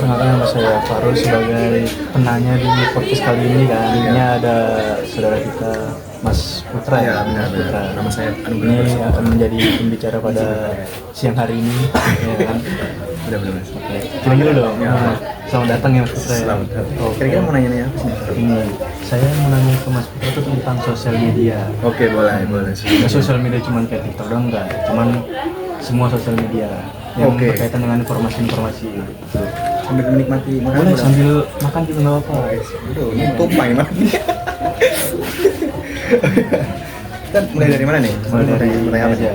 perkenalkan nama saya Farul sebagai penanya di podcast kali ini kan. Ini ada saudara kita Mas Putra Ya, benar. Putra. Nama saya Ini akan menjadi pembicara pada siang hari ini, ya kan? Benar. Oke, kirim dulu dong. Ya. Selamat datang ya Mas Putra. Selamat. Oh, Kira-kira mau nanya apa sih? ini saya mau nanya ke Mas Putra itu tentang sosial media. Oke, boleh sih. Nggak sosial media cuma kayak TikTok doang enggak, cuman semua sosial media yang Oke. berkaitan dengan informasi-informasi gitu. Sambil menikmati Boleh makanan. sambil makan juga nggak apa-apa. Aduh, ini tumpah ini. Kita mulai dari mana nih? Mulai dari mulai apa aja.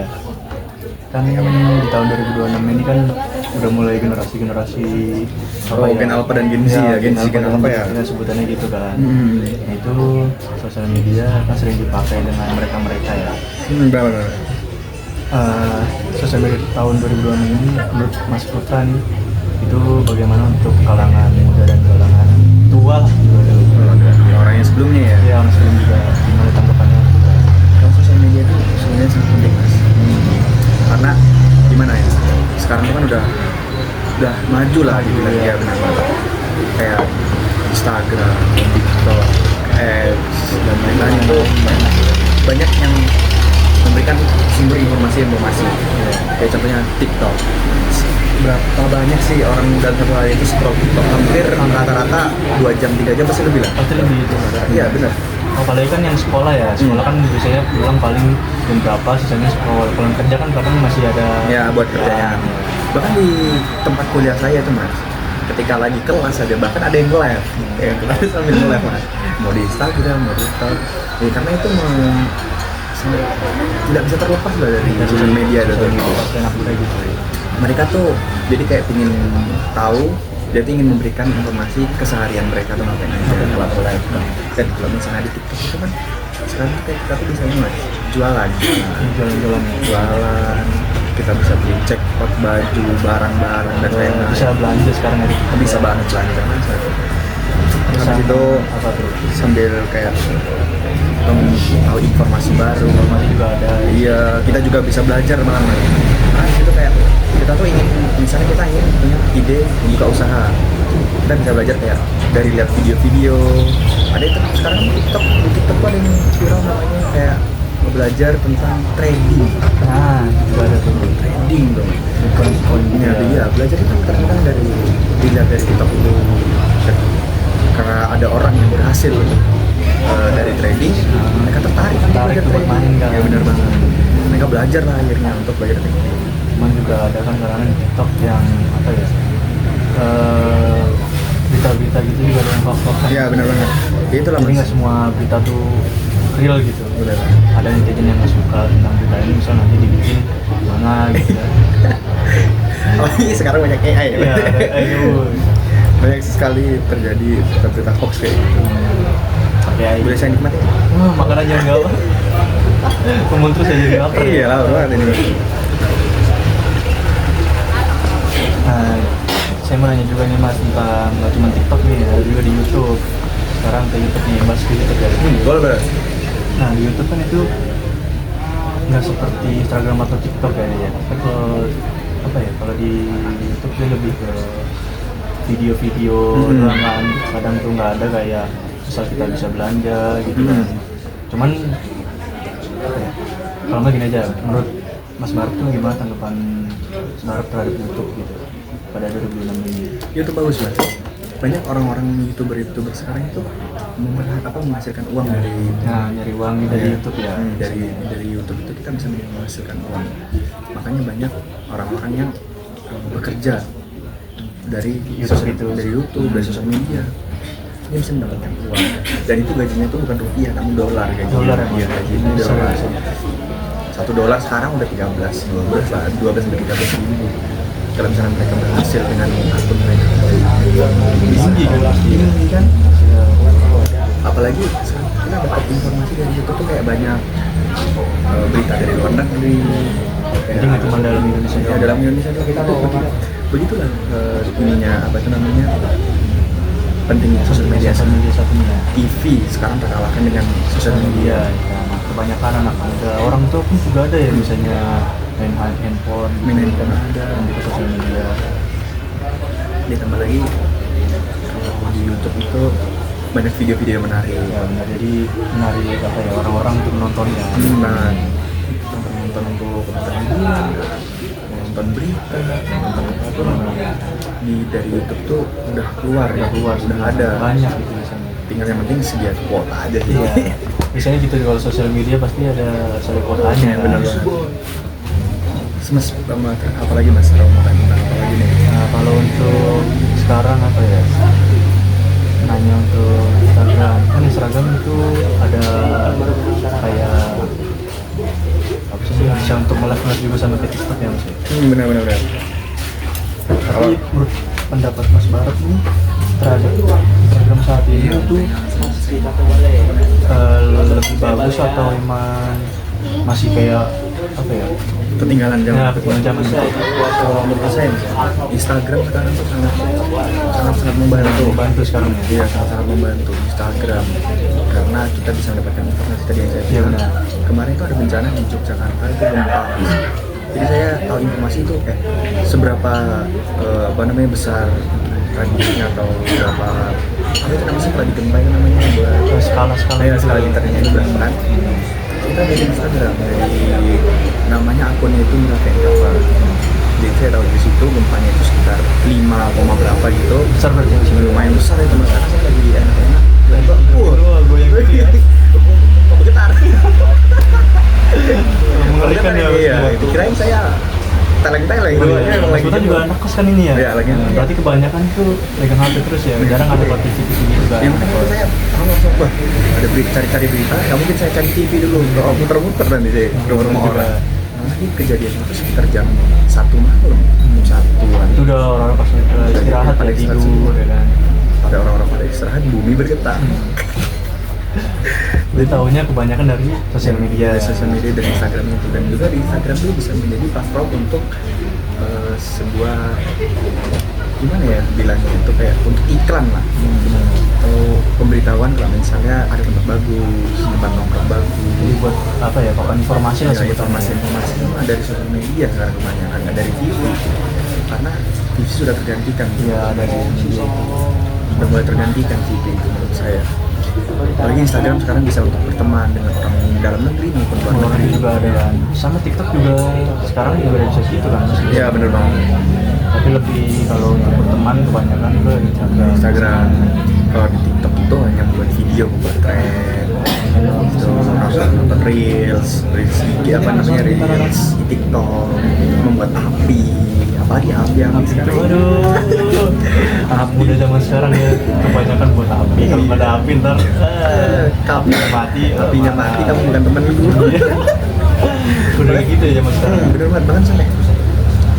Kan di tahun 2026 ini kan udah mulai generasi-generasi Oh, Gen Alpha dan Gen Z ya, Gen Z, Gen Alpha ya. Kita sebutannya gitu kan. Hmm. Nah, itu sosial media kan sering dipakai dengan mereka-mereka ya. Benar. Sosial media tahun 2026 ini menurut Mas Putra nih itu bagaimana untuk kalangan muda dan kalangan tua lah Orang yang sebelumnya ya. ya orang sebelum juga gimana tanggapannya? Kalau sosial media itu sebenarnya sangat penting mas. Karena gimana ya? Sekarang itu kan udah maju lah gitu kan. Ya benar. Kayak Instagram, TikTok, X dan lain-lain itu banyak yang memberikan sumber informasi. Kayak contohnya TikTok. Berapa banyak sih orang dalam satu hari itu scroll TikTok? Hampir rata-rata 2 jam 3 jam pasti lebih lah. Pasti lebih itu. Iya benar. Apalagi kan yang sekolah ya, sekolah kan biasanya pulang paling jam berapa, sisanya sekolah. Kalau yang kerja kan kadang masih ada Ya buat kerjanya. Bahkan di tempat kuliah saya tuh mas, ketika lagi kelas aja bahkan ada yang live, yang kelas sambil live mas, mau di Instagram, mau di TikTok. Ya, karena itu tidak bisa terlepas lah dari sosial media dan enak juga gitu. mereka tuh jadi kayak ingin tahu, dia tuh ingin memberikan informasi keseharian mereka tuh ngapain aja kalau live. Dan kalau misalnya di TikTok itu kan sekarang kayak kita tuh bisa mas jualan, Jalan-jalan kita bisa beli check out baju, barang-barang dan lain-lain. bisa belanja sekarang ya. Bisa banget belanja mas. Terus Habis itu apa tuh? sambil kayak tahu informasi baru. Informasi juga ada. Iya, kita juga bisa belajar malah mas. Nah itu kayak kita tuh ingin, misalnya kita ingin punya ide membuka usaha, kita bisa belajar kayak dari lihat video-video. Ada itu sekarang di TikTok tuh ada yang viral namanya kayak belajar tentang trading. Nah, juga ada tuh Trading dong. Bitcoin-bitcoinnya. Iya, belajar itu kadang-kadang dari dilihat dari TikTok itu. Karena ada orang yang berhasil dari trading, mereka tertarik belajar buat trading. main kan. Ya benar banget. Mereka belajar lah akhirnya untuk belajar trading. Cuman juga ada kan sekarang di TikTok yang apa ya? Berita-berita gitu juga ada yang hoax-hoax. Iya benar banget. Ya, itulah Jadi mas. nggak semua berita tuh real gitu. Benar. Ada netizen yang nggak suka tentang berita ini, misal nanti dibikin mana gitu ya. Oh iya sekarang banyak AI ya. Iya, ayo. Banyak sekali terjadi berita hoax kayak gitu. Pakai AI. Boleh saya nikmati? Makan aja enggak apa. Ngomong terus aja jadi lapar. Iya lah, banget ini. Nah, saya mau nanya juga nih mas tentang nggak cuma TikTok nih, ada juga di YouTube. Sekarang ke YouTube nih, bahas ke YouTube ya. Boleh. Nah di YouTube kan itu nggak seperti Instagram atau TikTok ya. Kan kalau apa ya, kalau di YouTube dia lebih ke video-video doang kan. Kadang tuh nggak ada kayak misal kita bisa belanja gitu kan. Cuman apa ya, kalau nggak gini aja, menurut Mas Mark tuh gimana tanggapan Mas Mark terhadap YouTube gitu pada 2006 ini? YouTube bagus mas. Banyak orang-orang youtuber sekarang itu menghasilkan uang dari nyari uang dari YouTube ya. Dari YouTube itu kita bisa menghasilkan uang. Makanya banyak orang-orang yang bekerja dari YouTube, dari sosial media. Dia bisa mendapatkan uang. Dan itu gajinya itu bukan rupiah, namun dolar gajinya. Dolar ya. Iya, gajinya dolar. $1 sekarang udah 12 sampai 13 ribu. Kalau misalnya mereka berhasil dengan akun mereka tinggi kan. Apalagi kita dapat informasi dari YouTube tuh kayak banyak berita dari luar negeri. Jadi nggak cuma dalam Indonesia Ya, dalam Indonesia tuh kita tuh begitulah ininya apa itu namanya, pentingnya sosial media satunya. TV sekarang terkalahkan dengan sosial media. Ya, kebanyakan anak muda, orang tua pun juga ada ya misalnya main handphone ada di sosial media. ditambah lagi kalau di YouTube itu banyak video-video yang menarik. Ya benar, jadi menarik apa ya orang-orang untuk menontonnya. Nah, nonton untuk nonton hiburan, nonton berita, nonton apapun dari YouTube tuh udah keluar, sudah ada. Banyak gitu biasanya. Tinggal yang penting sedia kuota aja sih. Iya. Misalnya gitu kalau sosial media pasti ada kuotanya. Ya, benar banget. Mas, apalagi mas, kalau mau tanya tentang apa lagi nih? Nah, kalau untuk sekarang apa ya? Nanya untuk Instagram, kan Instagram itu ada kayak apa sih, bisa untuk nge-live juga sama kayak TikTok ya mas. Benar. Tapi menurut pendapat Mas Barat nih terhadap Instagram saat ini itu lebih bagus atau emang masih kayak apa ya? Ketinggalan zaman. Ya, ketinggalan zaman. Kalau menurut saya Instagram sekarang tuh sangat membantu Sekarang ya. Iya, sangat membantu Instagram karena kita bisa mendapatkan informasi tadi yang saya Iya, bilang. benar. Kemarin itu ada bencana di Yogyakarta itu gempa. Jadi saya tahu informasi itu seberapa besar radiusnya atau berapa apa itu namanya setelah digempa itu namanya buat skala skala liternya itu berapa kan? Kita dari Instagram dari namanya akunnya itu Mirakendava. Jadi saya tahu di situ gempanya itu sekitar 5, berapa gitu. Besar berarti masih Lumayan besar itu mas, karena saya lagi enak-enak. goyang gitu ya. Kok bergetar? Mengerikan ya. Iya, dikirain saya teleng-teleng. Mas Buta juga anak kos kan ini ya? Iya, lagi. Berarti kebanyakan tuh pegang HP terus ya, jarang ada buat TV gitu kan. Yang makanya itu saya langsung wah ada berita, cari berita, ya mungkin saya cari TV dulu, muter-muter nanti deh rumah orang. Nanti kejadian itu sekitar jam 1 malam, satuan. Itu udah orang-orang pas istirahat pada tidur ya kan. Pada orang-orang pada istirahat, bumi bergetar. Jadi tahunya kebanyakan dari sosial media. Dan Instagram itu, dan juga di Instagram itu bisa menjadi platform untuk sebuah gimana ya bilangnya itu kayak untuk iklan lah atau pemberitahuan kalau misalnya ada tempat bagus, tempat nongkrong bagus. Jadi buat apa ya, papan informasi lah sebetulnya. Informasi itu dari sosial media sekarang kebanyakan, nggak dari TV karena TV sudah tergantikan. Iya, dari media. Sudah mulai tergantikan TV itu menurut saya. Apalagi Instagram sekarang bisa untuk berteman dengan orang dalam negeri maupun luar negeri juga ada kan. Sama TikTok juga sekarang juga ada bisa gitu kan. Iya benar banget. Tapi lebih kalau untuk berteman kebanyakan ke Instagram. Kalau di TikTok itu hanya membuat video, membuat tren, itu nonton reels di TikTok, membuat api sekarang. Waduh, anak muda zaman sekarang ya kebanyakan buat api. Kalau nggak ada api ntar apinya mati, kamu bukan temen gue. Udah kayak gitu ya zaman sekarang. Bener banget, bahkan sampai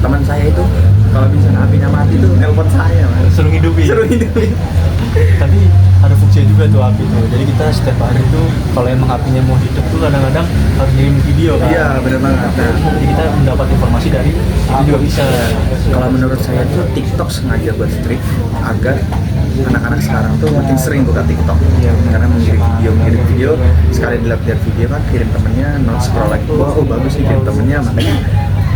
teman saya itu kalau misalnya apinya mati tuh nelpon saya, man. Suruh hidupin. Tapi ada fungsinya juga tuh api tuh. Jadi kita setiap hari tuh kalau emang apinya mau hidup tuh kadang-kadang harus ngirim video kan. Iya bener banget. Jadi kita mendapat informasi dari itu juga bisa. Kalau menurut saya tuh TikTok sengaja buat trik agar anak-anak sekarang tuh makin sering buka TikTok. Iya, karena mengirim video sekali dilihat video kan kirim temennya, non scroll lagi, oh bagus nih kirim temennya, makanya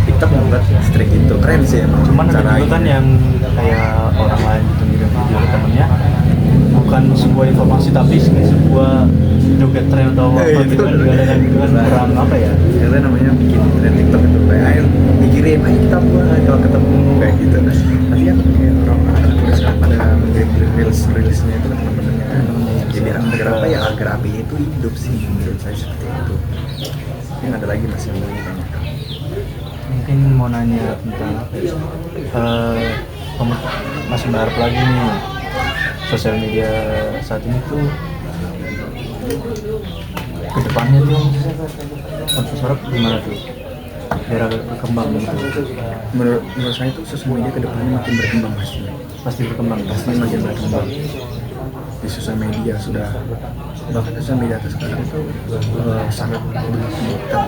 TikTok membuat trik itu keren sih emang. Cuman ada juga kan yang kayak orang lain gitu ngirim video ke temennya bukan sebuah informasi tapi sebuah joget tren atau apa gitu kan, juga ada yang gitu kan kurang apa ya, itu namanya bikin tren TikTok itu kayak ayo dikirim, ayo kita buat kalau ketemu kayak gitu. Tapi kan kayak orang-orang sekarang pada mengirim rilisnya itu ke teman-temannya kan, jadi agar apa ya, agar api itu hidup sih menurut saya seperti itu. Yang ada lagi masih yang mau ditanyakan? mungkin mau nanya tentang apa ya, Mas Barat lagi nih, sosial media saat ini tuh kedepannya tuh Mas Barat gimana tuh biar agak berkembang gitu? Menurut saya itu sosial media kedepannya makin berkembang Pasti berkembang, pasti makin berkembang. Di sosial media sudah, bahkan sosial media itu sekarang itu sangat dekat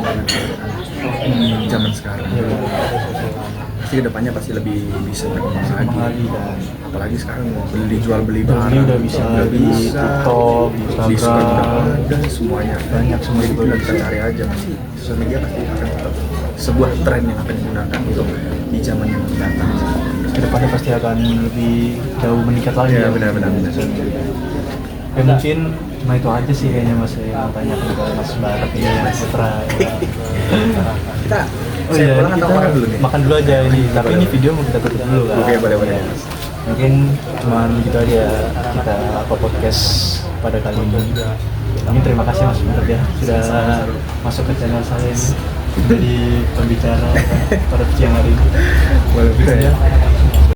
dengan zaman sekarang. Pasti kedepannya pasti lebih bisa berkembang lagi kan. Apalagi sekarang jual beli barang udah bisa di TikTok, di Instagram, ada semuanya banyak, semua itu juga kita cari aja. Pasti sosial media pasti akan tetap sebuah tren yang akan digunakan untuk di zaman yang mendatang. kedepannya pasti akan lebih jauh meningkat lagi. Iya, benar-benar. Ya mungkin cuma itu aja sih kayaknya Mas yang mau tanya ke Mas Barat ya, Mas Putra. Kita Oh saya iya, pulang atau kita makan dulu nih? makan dulu aja ini. Tapi Boleh. ini video mau kita tutup dulu kan. Oke, boleh. Ya. Mungkin cuman gitu aja kita podcast pada kali ini. Mungkin terima kasih Mas Barat ya sudah masuk ke channel saya ini jadi pembicara pada siang hari ini. Boleh. Ya.